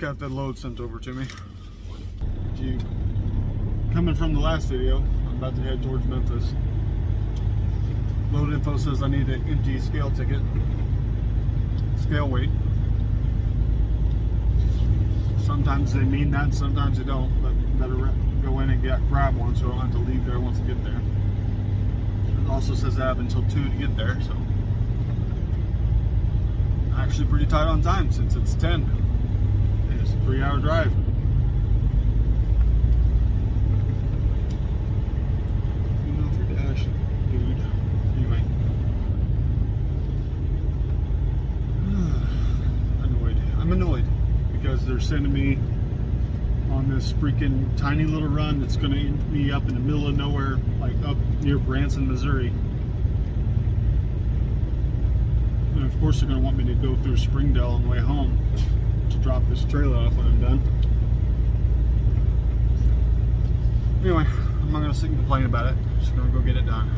got the load sent over to me. Coming from the last video, I'm about to head towards Memphis. Load info says I need an empty scale ticket, scale weight. Sometimes they mean that, sometimes they don't, but better go in and grab one so I don't have to leave there once I get there. It also says I have until 2 to get there, so actually pretty tight on time since it's 10 and it's a 3-hour drive. Anyway, I'm annoyed because they're sending me on this freaking tiny little run that's going to end me up in the middle of nowhere, like up near Branson, Missouri. And of course they're going to want me to go through Springdale on the way home to drop this trailer off when I'm done. Anyway, I'm not going to sit and complain about it. I'm just going to go get it done.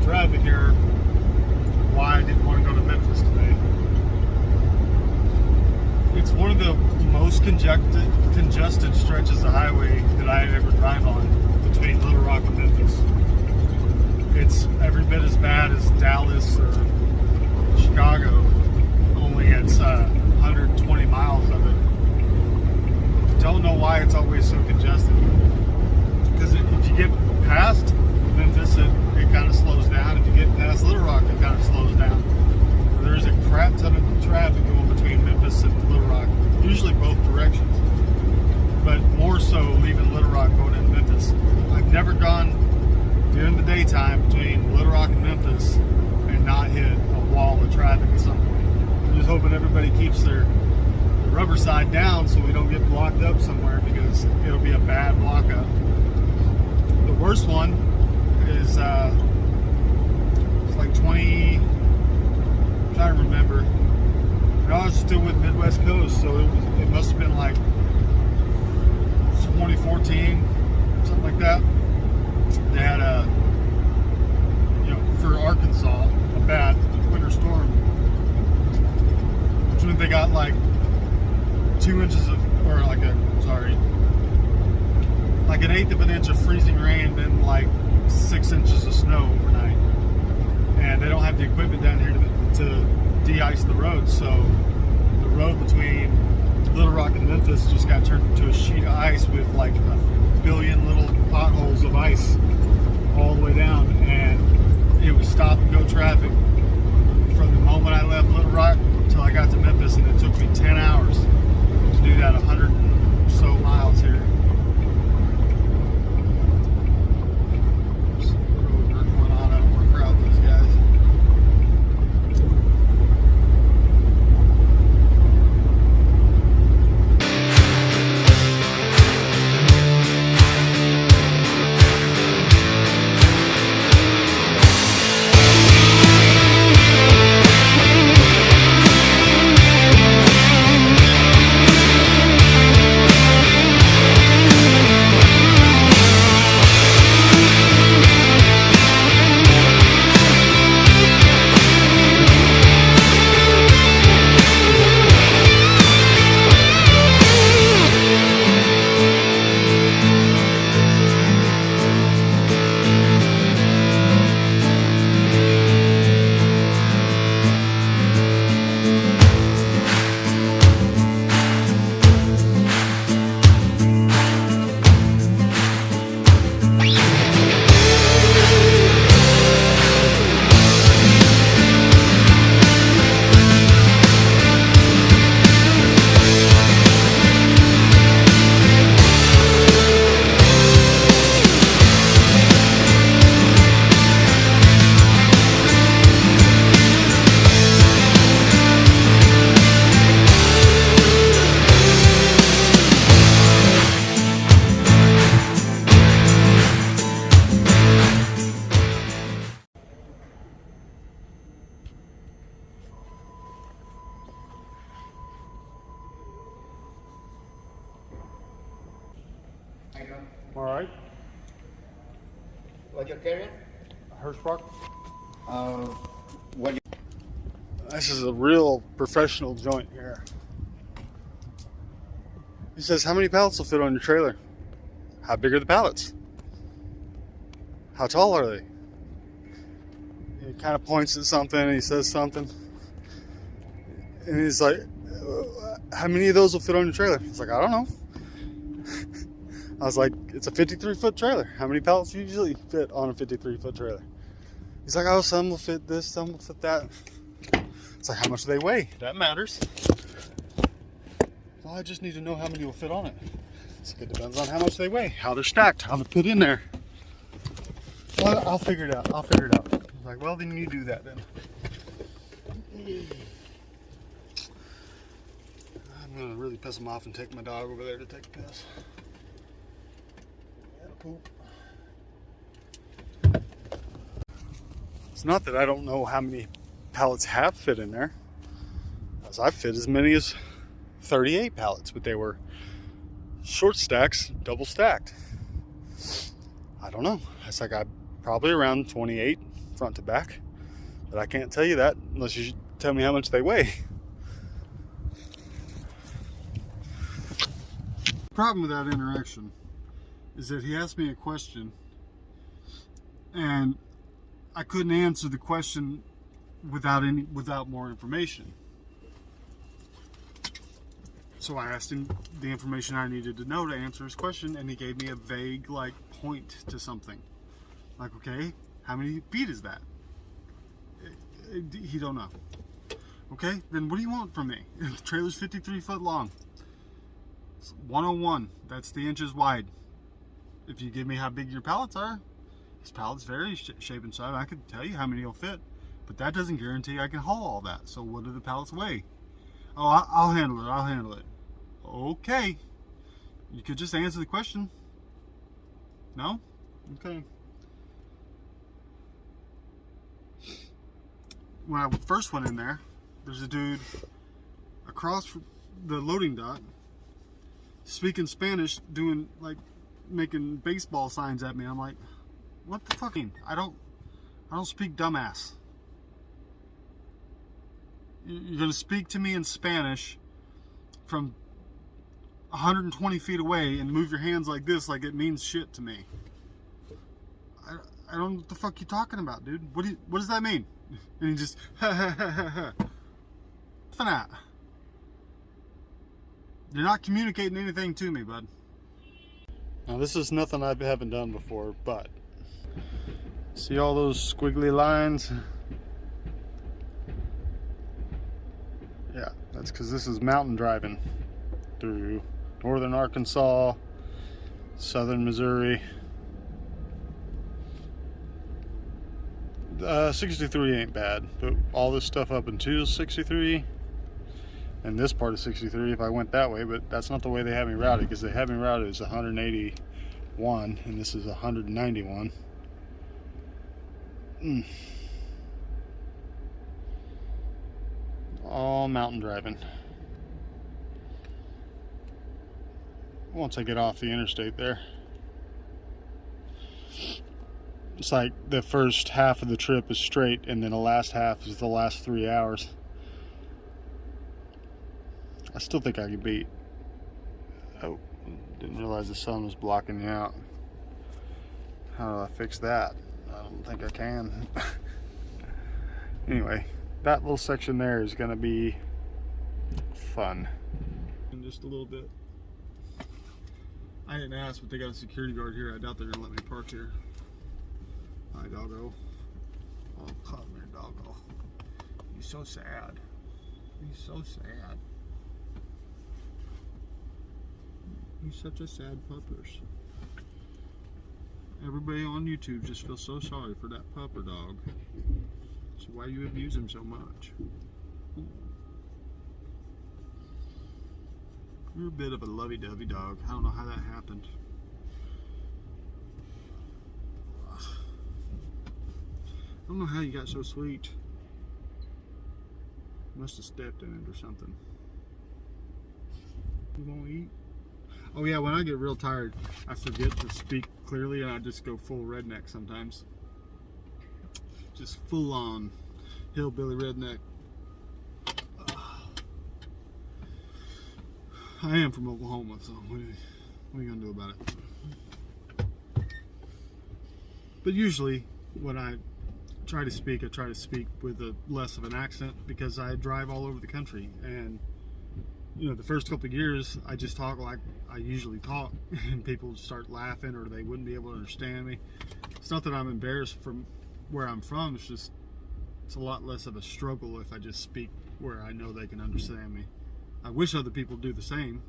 Traffic here, why I didn't want to go to Memphis today. It's one of the most congested stretches of highway that I ever drive on between Little Rock and Memphis. It's every bit as bad as Dallas or Chicago, only it's 120 miles of it. Don't know why it's always so congested. Because if you get past Memphis, it kind of slows down. If you get past Little Rock, it kind of slows down. There's a crap ton of traffic going between Memphis and Little Rock, usually both directions, but more so leaving Little Rock going into Memphis. I've never gone during the daytime between Little Rock and Memphis and not hit a wall of traffic at some point. I'm just hoping everybody keeps their rubber side down so we don't get blocked up somewhere, because it'll be a bad block up. The worst one is it's like 20, I'm trying to remember. I was still with Midwest Coast, so it must have been like 2014, something like that. They had for Arkansas, a bad winter storm, which meant they got like 2 inches of, or like an eighth of an inch of freezing rain, then like 6 inches of snow overnight. And they don't have the equipment down here to de-ice the road, so the road between Little Rock and Memphis just got turned into a sheet of ice with like a billion little potholes of ice all the way down, and it was stop and go traffic from the moment I left Little Rock until I got to Memphis, and it took me 10 hours to do that 100 or so miles here. All right. What's your carrier? Hirschbach. What? This is a real professional joint here. He says, how many pallets will fit on your trailer? How big are the pallets? How tall are they? He kind of points at something and he says something. And he's like, how many of those will fit on your trailer? He's like, I don't know. I was like, it's a 53-foot trailer. How many pallets usually fit on a 53-foot trailer? He's like, oh, some will fit this, some will fit that. It's like, how much do they weigh? That matters. Well, I just need to know how many will fit on it. It's like, it depends on how much they weigh, how they're stacked, how they're put in there. Well, I'll figure it out. I'll figure it out. I was like, well, then you do that then. I'm gonna really piss him off and take my dog over there to take a piss. Poop. It's not that I don't know how many pallets have fit in there, as I've fit as many as 38 pallets, but they were short stacks, double stacked. I don't know. It's like I probably around 28 front to back, but I can't tell you that unless you tell me how much they weigh. The problem with that interaction is that he asked me a question and I couldn't answer the question without more information. So I asked him the information I needed to know to answer his question, and he gave me a vague like point to something. Like, okay, how many feet is that? He don't know. Okay, then what do you want from me? The trailer's 53 foot long. It's 101, that's the inches wide. If you give me how big your pallets are, his pallets vary shape and size. I could tell you how many will fit, but that doesn't guarantee I can haul all that. So what do the pallets weigh? Oh, I'll handle it. I'll handle it. Okay. You could just answer the question. No? Okay. When I first went in there, there's a dude across from the loading dock speaking Spanish, doing like making baseball signs at me. I'm like, what the fucking? I don't speak, dumbass. You're gonna speak to me in Spanish from 120 feet away and move your hands like this, like it means shit to me. I don't know what the fuck you talking about, dude. What does that mean? And he just that. You're not communicating anything to me, bud. Now this is nothing I haven't done before, but see all those squiggly lines? Yeah, that's because this is mountain driving through northern Arkansas, southern Missouri. 63 ain't bad, but all this stuff up until 63 and this part of 63 if I went that way, but that's not the way they have me routed, because they have me routed as 181 and this is 191. All mountain driving. Once I get off the interstate there, it's like the first half of the trip is straight and then the last half is the last 3 hours. I still think I can beat. Oh, didn't realize the sun was blocking you out. How do I fix that? I don't think I can. Anyway, that little section there is gonna be fun. In just a little bit. I didn't ask, but they got a security guard here. I doubt they're gonna let me park here. Hi, doggo. Oh, come here, doggo. You're so sad. You're so sad. He's such a sad puppers. Everybody on YouTube just feels so sorry for that pupper dog. So why do you abuse him so much? You're a bit of a lovey-dovey dog. I don't know how that happened. I don't know how you got so sweet. Must have stepped in it or something. You won't eat? Oh yeah, when I get real tired, I forget to speak clearly and I just go full redneck sometimes. Just full on hillbilly redneck. I am from Oklahoma, so what are you gonna do about it? But usually when I try to speak, I try to speak with a less of an accent because I drive all over the country, and you know, the first couple of years I just talk like I usually talk and people start laughing or they wouldn't be able to understand me. It's not that I'm embarrassed from where I'm from, it's just it's a lot less of a struggle if I just speak where I know they can understand me. I wish other people do the same.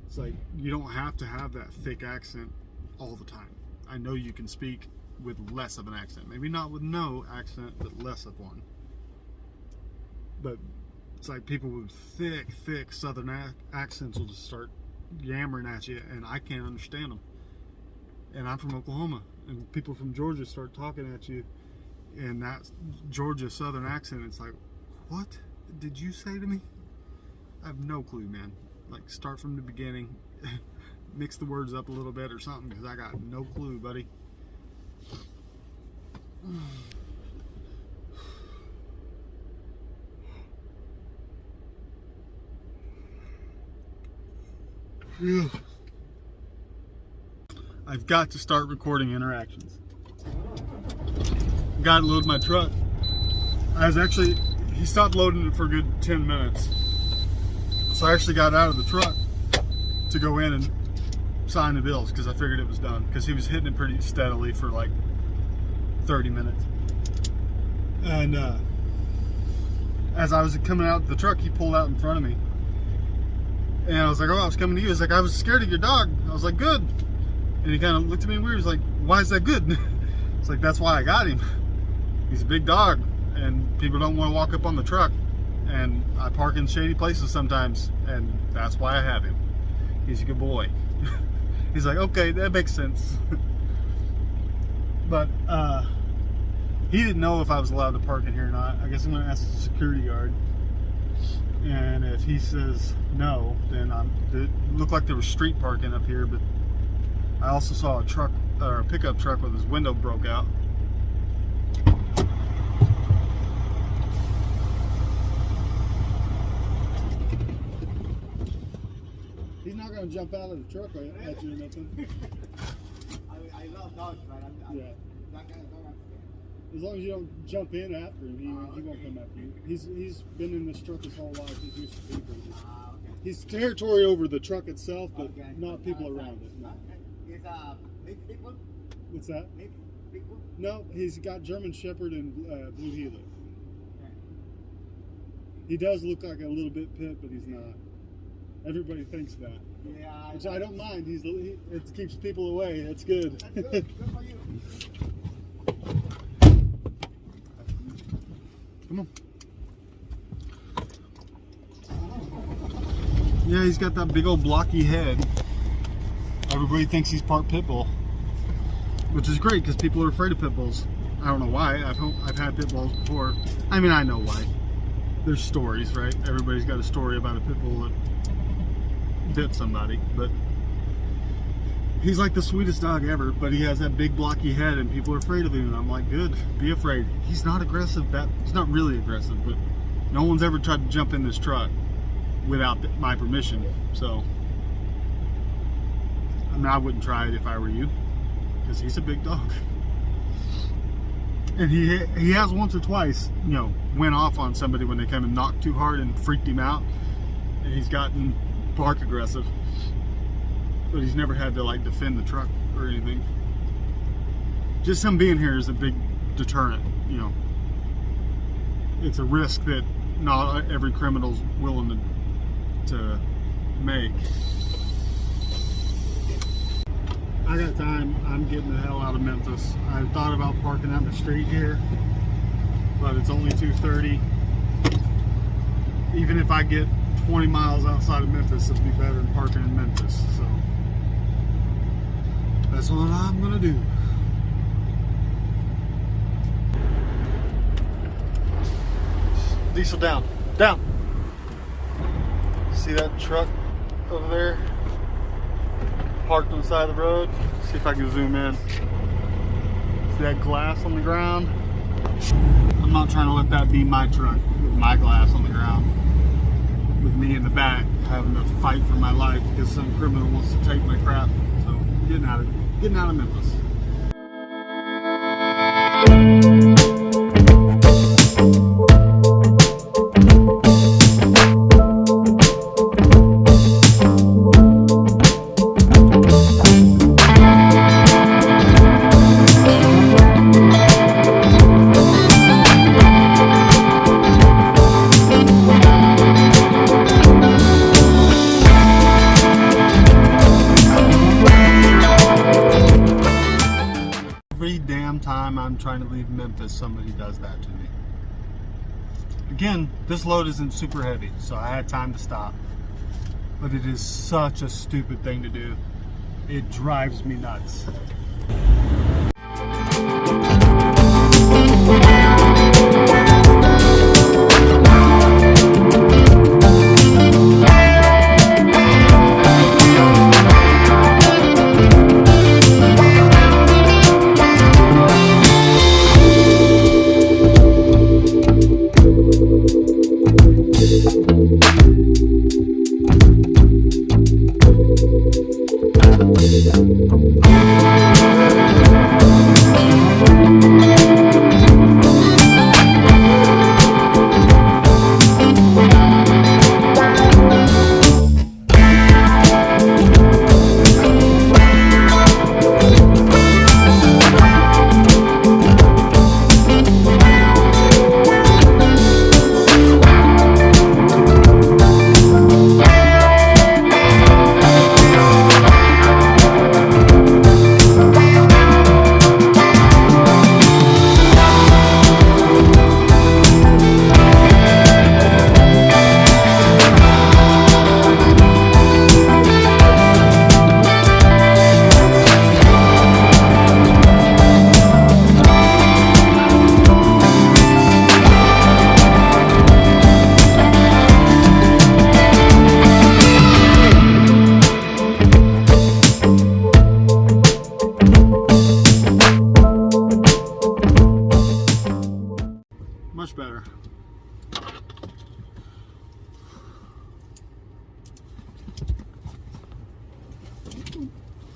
It's like you don't have to have that thick accent all the time. I know you can speak with less of an accent. Maybe not with no accent, but less of one. But it's like people with thick southern accents will just start yammering at you and I can't understand them. And I'm from Oklahoma, and people from Georgia start talking at you in that Georgia southern accent. It's like, what did you say to me? I have no clue, man. Like, start from the beginning, mix the words up a little bit or something, because I got no clue, buddy. I've got to start recording interactions. Got to load my truck. He stopped loading it for a good 10 minutes. So I actually got out of the truck to go in and sign the bills because I figured it was done, because he was hitting it pretty steadily for like 30 minutes. And as I was coming out of the truck, he pulled out in front of me. And I was like, oh, I was coming to you. He's like, I was scared of your dog. I was like, good. And he kind of looked at me weird. He's like, why is that good? It's like, that's why I got him. He's a big dog, and people don't want to walk up on the truck. And I park in shady places sometimes, and that's why I have him. He's a good boy. He's like, okay, that makes sense. But he didn't know if I was allowed to park in here or not. I guess I'm going to ask the security guard. And if he says no, then it looked like there was street parking up here, but I also saw a truck, or a pickup truck with his window broke out. He's not going to jump out of the truck at you or nothing. I love dogs, but I'm Yeah. that kind of dog. As long as you don't jump in after him, he won't come after you. He's been in this truck his whole life. He's used to people. Okay. He's territory over the truck itself, but Okay. not people around it. No. He's mixed people? What's that? Mixed people? No, he's got German Shepherd and Blue Heeler. Okay. He does look like a little bit pit, but he's not. Everybody thinks that. Yeah. Which I don't mind. It keeps people away. That's good. That's good. Good for you. Come on. Yeah, he's got that big old blocky head. Everybody thinks he's part pit bull, which is great because people are afraid of pit bulls. I don't know why. I've had pit bulls before. I mean, I know why. There's stories, right? Everybody's got a story about a pit bull that bit somebody, but he's like the sweetest dog ever, but he has that big blocky head and people are afraid of him, and I'm like, good, be afraid. He's not aggressive. He's not really aggressive, but no one's ever tried to jump in this truck without my permission. So I mean, I wouldn't try it if I were you, because he's a big dog. And he has once or twice, you know, went off on somebody when they came and knocked too hard and freaked him out, and he's gotten bark aggressive. But he's never had to like defend the truck or anything. Just him being here is a big deterrent, you know. It's a risk that not every criminal's willing to make. I got time. I'm getting the hell out of Memphis. I thought about parking out in the street here, but it's only 2:30. Even if I get 20 miles outside of Memphis, it'll be better than parking in Memphis. So that's what I'm gonna do. Diesel down, down. See that truck over there? parked on the side of the road. See if I can zoom in. See that glass on the ground? I'm not trying to let that be my truck with my glass on the ground. With me in the back having to fight for my life because some criminal wants to take my crap. So getting out of Memphis. Every damn time I'm trying to leave Memphis, somebody does that to me. Again, this load isn't super heavy, so I had time to stop. But it is such a stupid thing to do. It drives me nuts. Much better.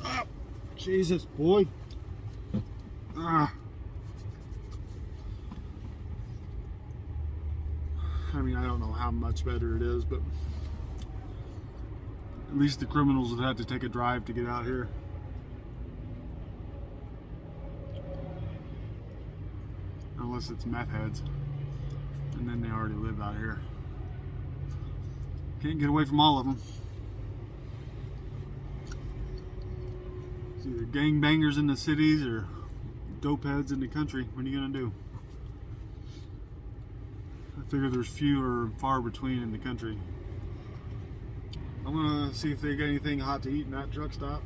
Ah, Jesus, boy. Ah. I mean, I don't know how much better it is, but at least the criminals would have to take a drive to get out here. Unless it's meth heads. And then they already live out here. Can't get away from all of them. It's either gangbangers in the cities or dope heads in the country. What are you gonna do? I figure there's fewer and far between in the country. I'm gonna see if they got anything hot to eat in that truck stop.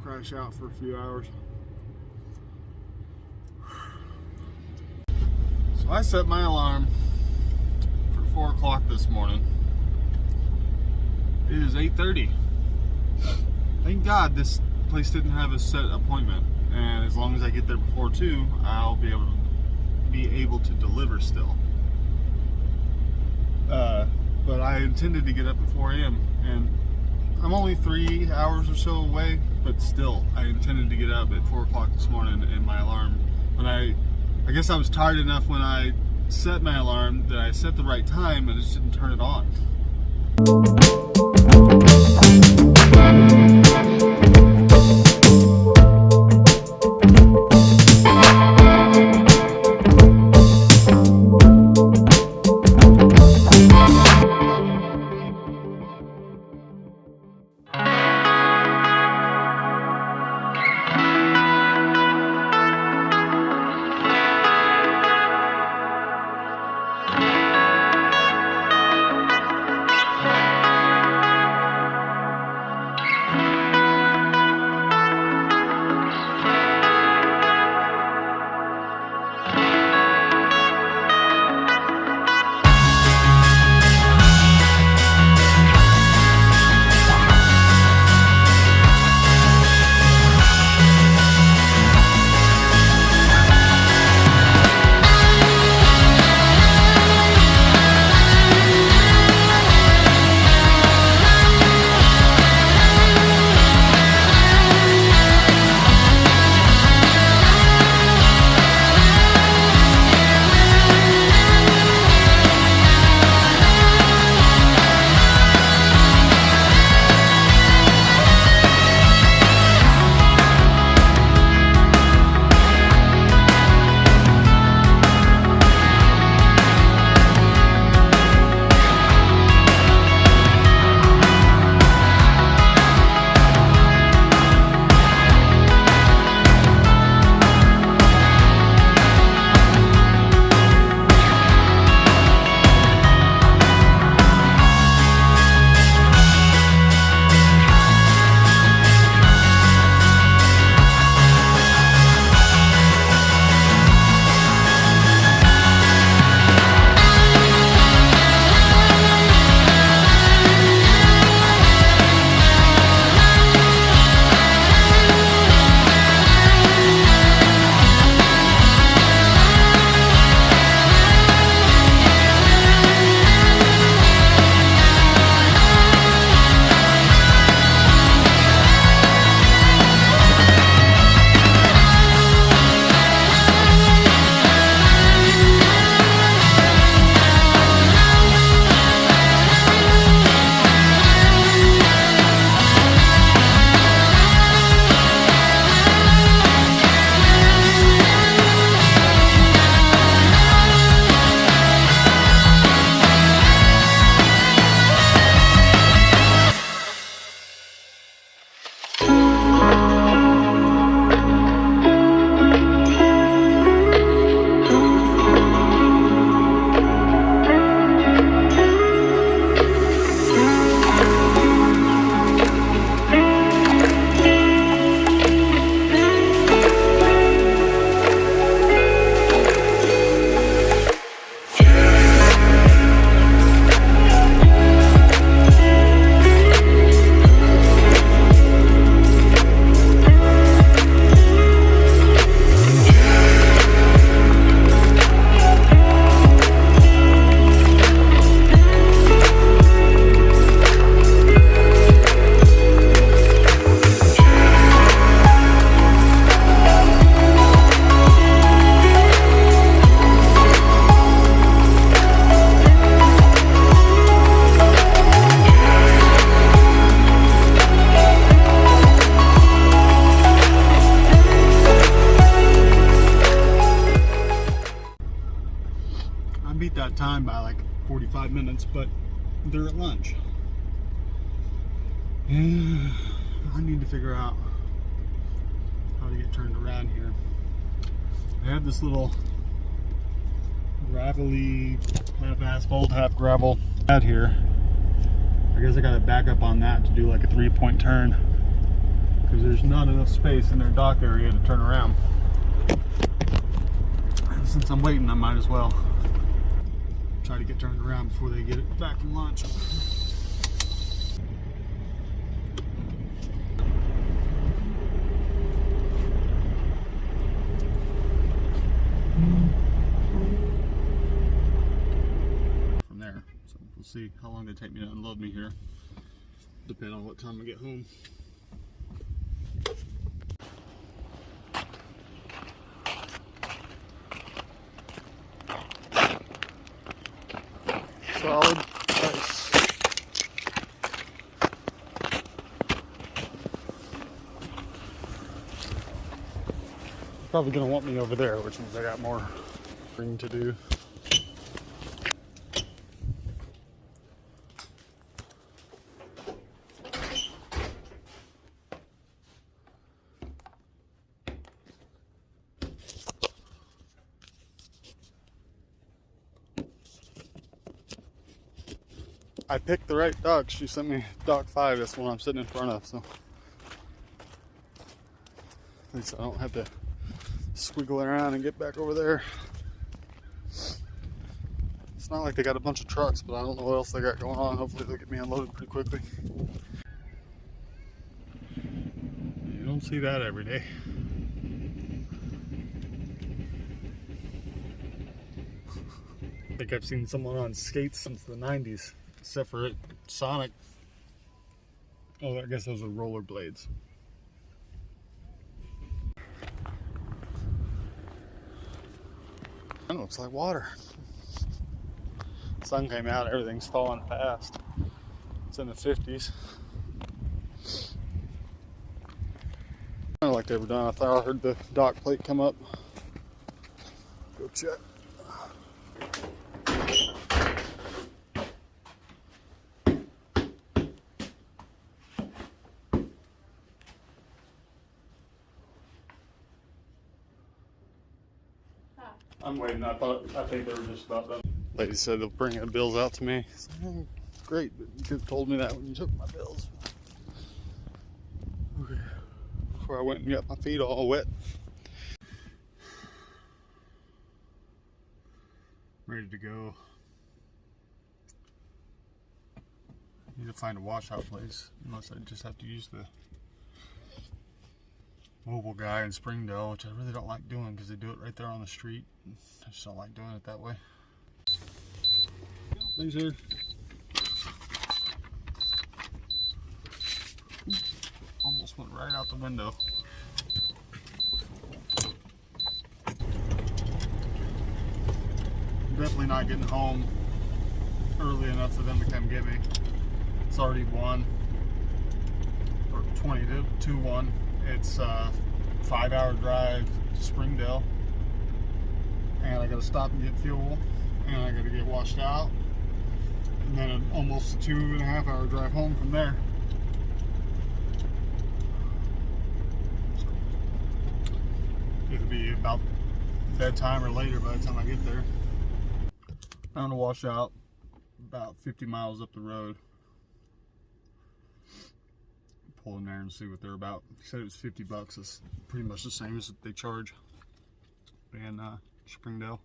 Crash out for a few hours. So I set my alarm for 4 o'clock this morning. It is 8:30. Thank God this place didn't have a set appointment, and as long as I get there before 2, I'll be able to deliver still. But I intended to get up at 4 a.m. and I'm only 3 hours or so away, but still, I intended to get up at 4 o'clock this morning, and my alarm, I guess I was tired enough when I set my alarm that I set the right time and it just didn't turn it on. time by like 45 minutes, but they're at lunch. And I need to figure out how to get turned around here. I have this little gravelly, half asphalt, half gravel out here. I guess I gotta back up on that to do like a 3-point turn, because there's not enough space in their dock area to turn around. And since I'm waiting, I might as well try to get turned around before they get it back from lunch. From there, so we'll see how long they take me to unload me here, depending on what time I get home. Solid ice. Probably gonna want me over there, which means I got more thing to do. I picked the right dock. She sent me dock 5. That's the one I'm sitting in front of, so at least I don't have to squiggle around and get back over there. It's not like they got a bunch of trucks, but I don't know what else they got going on. Hopefully they'll get me unloaded pretty quickly. You don't see that every day. I think I've seen someone on skates since the 90s. Except for Sonic. Oh, I guess those are rollerblades. That looks like water. Sun came out, everything's falling fast. It's in the 50s. Kind of like they were done. I thought I heard the dock plate come up. Go check. I'm waiting. I think they were just about done. Lady said they'll bring the bills out to me. So, oh, great, but you could have told me that when you took my bills. Okay. Before I went and got my feet all wet. Ready to go. Need to find a washout place, unless I just have to use the mobile guy in Springdale, which I really don't like doing because they do it right there on the street. I just don't like doing it that way. Thanks, sir. Almost went right out the window. I'm definitely not getting home early enough for them to come get me. It's already 1 or 20 to 1. It's a 5-hour drive to Springdale, and I gotta stop and get fuel, and I gotta get washed out, and then almost a 2.5-hour drive home from there. So it'll be about bedtime or later by the time I get there. I'm gonna wash out about 50 miles up the road. Pull in there and see what they're about. He said it was $50. It's pretty much the same as they charge in Springdale.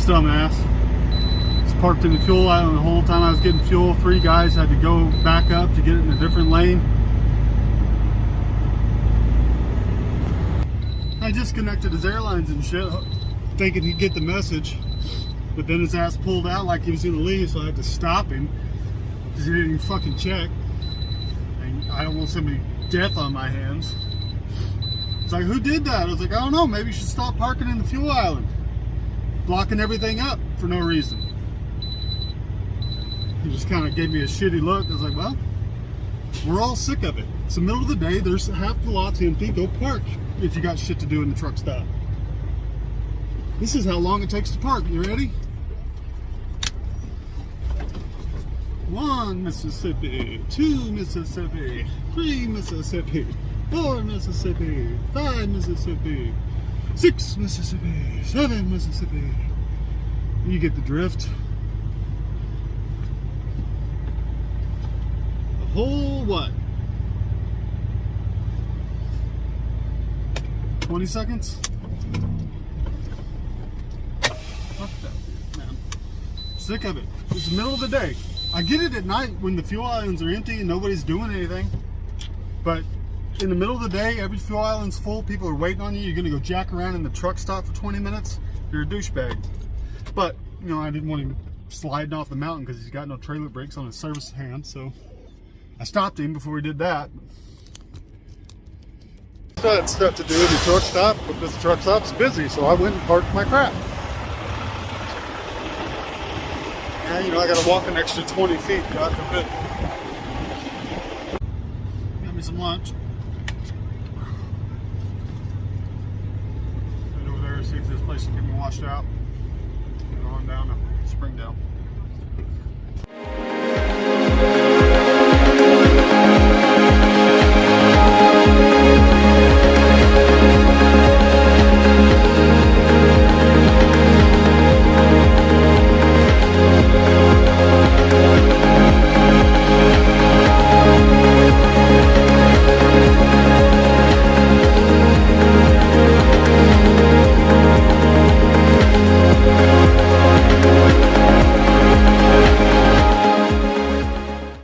dumbass. Was parked in the fuel island the whole time I was getting fuel. 3 guys had to go back up to get it in a different lane. I disconnected his airlines and shit, thinking he'd get the message. But then his ass pulled out like he was gonna leave, so I had to stop him because he didn't even fucking check. And I don't want somebody death on my hands. It's like, who did that? I was like, I don't know, maybe you should stop parking in the fuel island. Blocking everything up for no reason. He just kind of gave me a shitty look. I was like, well, we're all sick of it. It's the middle of the day, there's half the lot's empty, go park if you got shit to do in the truck stop. This is how long it takes to park. You ready? 1 Mississippi, 2 Mississippi, 3 Mississippi, 4 Mississippi, 5 Mississippi, 6 Mississippi, 7 Mississippi. You get the drift. A whole what? 20 seconds? Fuck that, man. Sick of it. It's the middle of the day. I get it at night when the fuel islands are empty and nobody's doing anything. But in the middle of the day, every fuel island's full, people are waiting on you. You're gonna go jack around in the truck stop for 20 minutes. You're a douchebag. But, you know, I didn't want him sliding off the mountain because he's got no trailer brakes on his service hand, so I stopped him before he did that. I had stuff to do in the truck stop, but this truck stop's busy, so I went and parked my crap. Yeah, you know, I gotta walk an extra 20 feet, God forbid. Got me some lunch. Head over there, see if this place can get me washed out. Get on down to Springdale.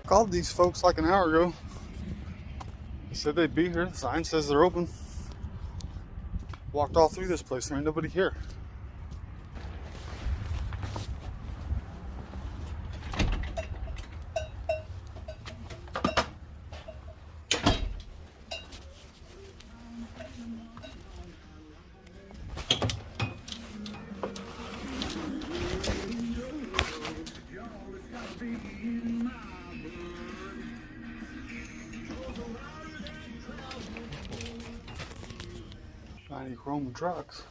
Called these folks like an hour ago. They said they'd be here. The sign says they're open. Walked all through this place. There ain't nobody here. Shiny chrome trucks.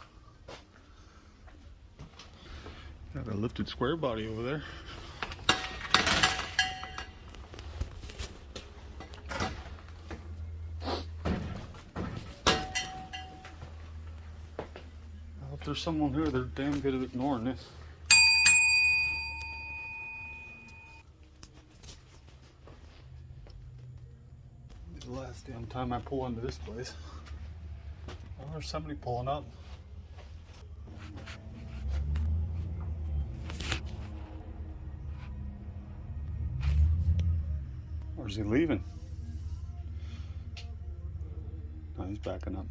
Got a lifted square body over there. If there's someone here, they're damn good at ignoring this. The last damn time I pull into this place. Oh, there's somebody pulling up. Or is he leaving? No, he's backing up.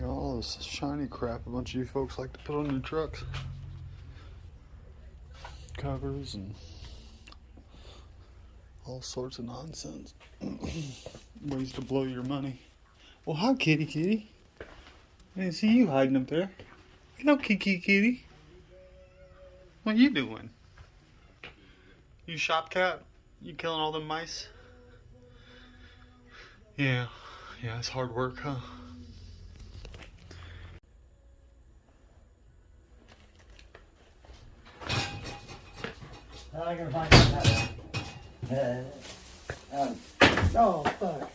Got all this shiny crap a bunch of you folks like to put on your trucks. Covers and all sorts of nonsense. Ways to blow your money. Well, hi, kitty kitty. I didn't see you hiding up there. Hello, Kiki kitty. What you doing? You shop cat? You killing all them mice? Yeah, it's hard work, huh? I'm gonna find out. Oh, fuck.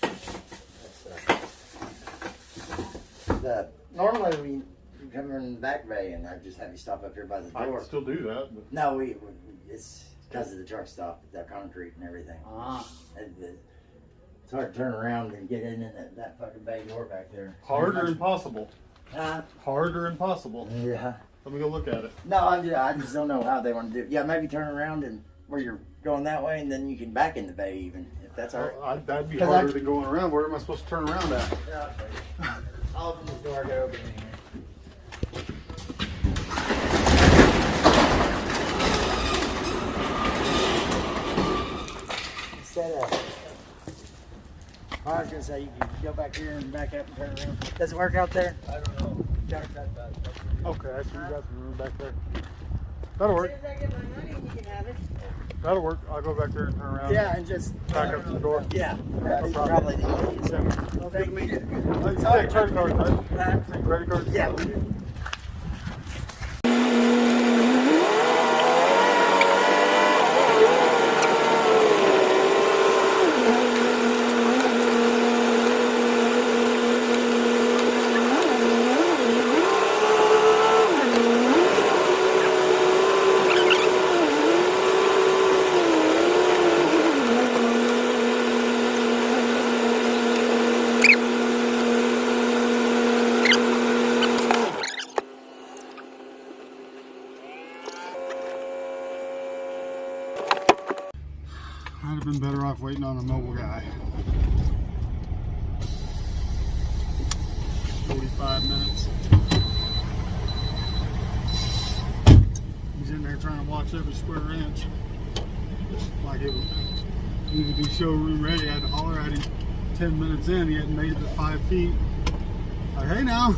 Normally we come in the back bay and I just have you stop up here by the I door. can still do that. But... No, it's because of the truck stop, the concrete and everything. Ah. It's hard to turn around and get in that fucking bay door back there. Hard or impossible? Huh? Hard or impossible? Yeah. Let me go look at it. No, I just don't know how they want to do it. Yeah, maybe turn around and where you're going that way, and then you can back in the bay even, if that's all right. That'd be 'Cause harder than going around. Where am I supposed to turn around at? Yeah, I'll open this door, go open in here. Instead of, I was gonna say you can go back here and back up and turn around. Does it work out there? I don't know. Okay, I see you got some room back there. That'll work. As soon as I get my money, you can have it. That'll work. I'll go back there and turn around. Yeah, and just Back up to the door. yeah, No probably problem. the easiest. Well, thank you. You take credit card, right? Take credit card? Yeah. I'd have been better off waiting on a mobile guy. 45 minutes. He's in there trying to watch every square inch. Like it needed to be showroom ready. I had to holler at him 10 minutes in. He hadn't made it to 5 feet. Like, hey now,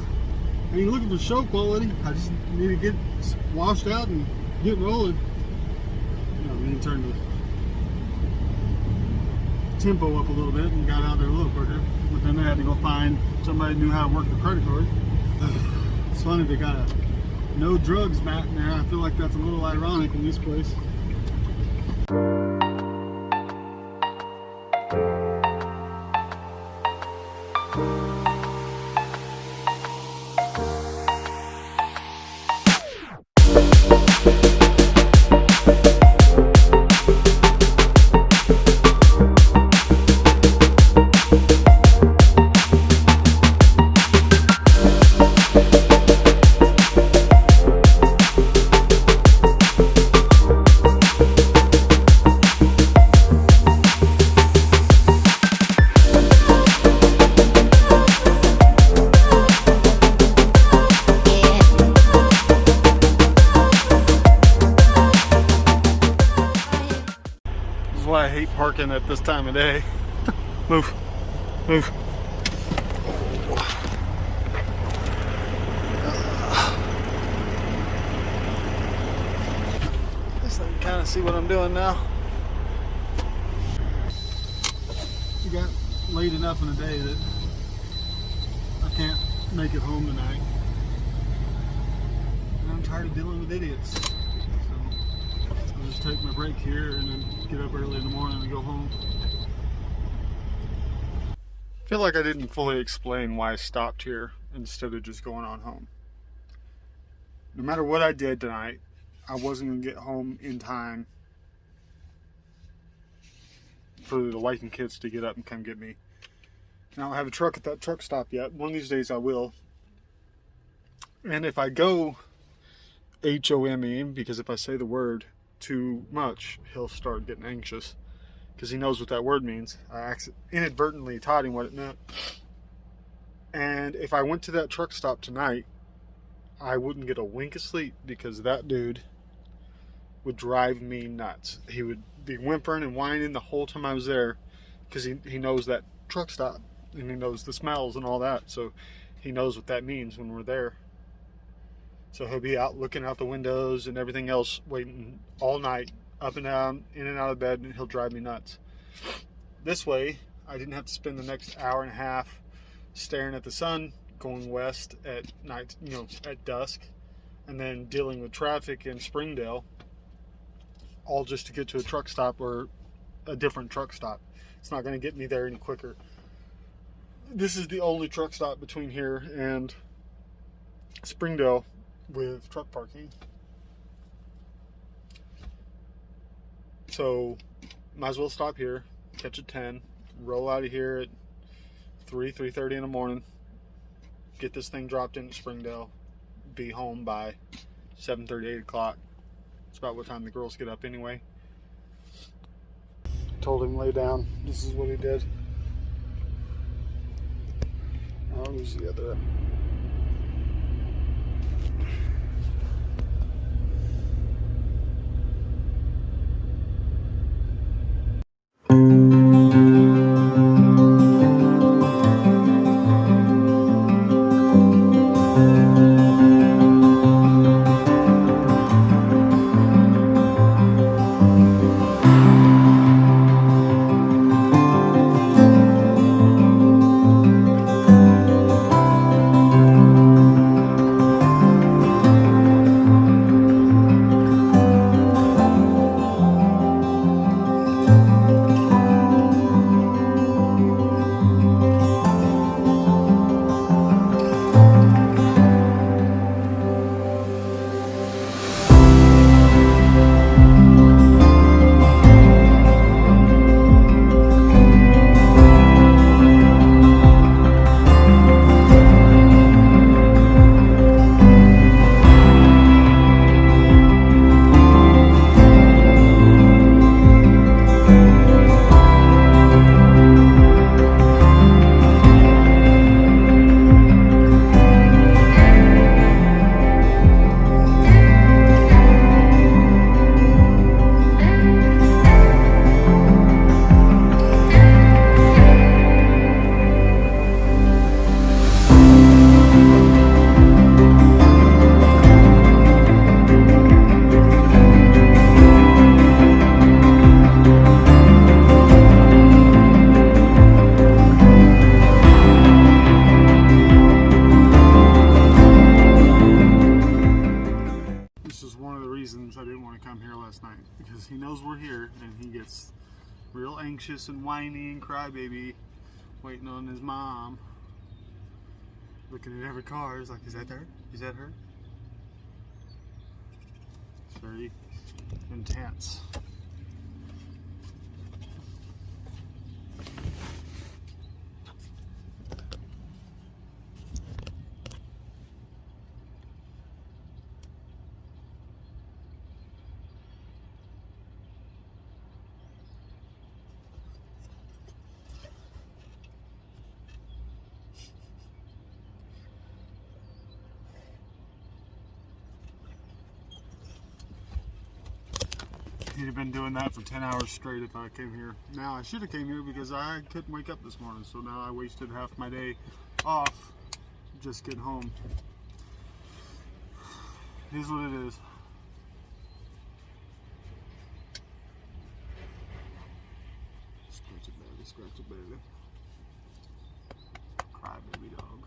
I ain't looking for show quality. I just need to get washed out and get rolling. You know, then he turned the tempo up a little bit and got out there a little quicker. But then they had to go find somebody who knew how to work the credit card. It's funny, they got a no drugs mat in there. I feel like that's a little ironic in this place. This is why I hate parking at this time of day. Move. Move. Guess I can kind of see what I'm doing now. It got late enough in the day that I can't make it home tonight. And I'm tired of dealing with idiots. So I'll just take my break here and then get up early in the morning and go home. I feel like I didn't fully explain why I stopped here instead of just going on home. No matter what I did tonight, I wasn't going to get home in time for the Lycan kids to get up and come get me. And I don't have a truck at that truck stop yet. One of these days I will. And if I go HOME, because if I say the word too much, he'll start getting anxious. Because he knows what that word means. I inadvertently taught him what it meant. And if I went to that truck stop tonight, I wouldn't get a wink of sleep because that dude would drive me nuts. He would be whimpering and whining the whole time I was there because he knows that truck stop and he knows the smells and all that. So he knows what that means when we're there. So he'll be out looking out the windows and everything else, waiting all night, up and down, in and out of bed, and he'll drive me nuts. This way, I didn't have to spend the next hour and a half staring at the sun going west at night, you know, at dusk, and then dealing with traffic in Springdale, all just to get to a truck stop or a different truck stop. It's not going to get me there any quicker. This is the only truck stop between here and Springdale with truck parking. So might as well stop here, catch a 10, roll out of here at 3:30 in the morning, get this thing dropped in at Springdale, be home by 7:30, 8 o'clock. It's about what time the girls get up anyway. Told him lay down. This is what he did. Oh, who's the other? I didn't want to come here last night, because he knows we're here and he gets real anxious and whiny and crybaby, waiting on his mom, looking at every car. He's like, is that her? Is that her? It's very intense. He'd have been doing that for 10 hours straight if I came here. Now, I should have came here because I couldn't wake up this morning, so now I wasted half my day off just getting home. It is what it is. Scratch it, baby. Scratch it, baby. Cry, baby dog.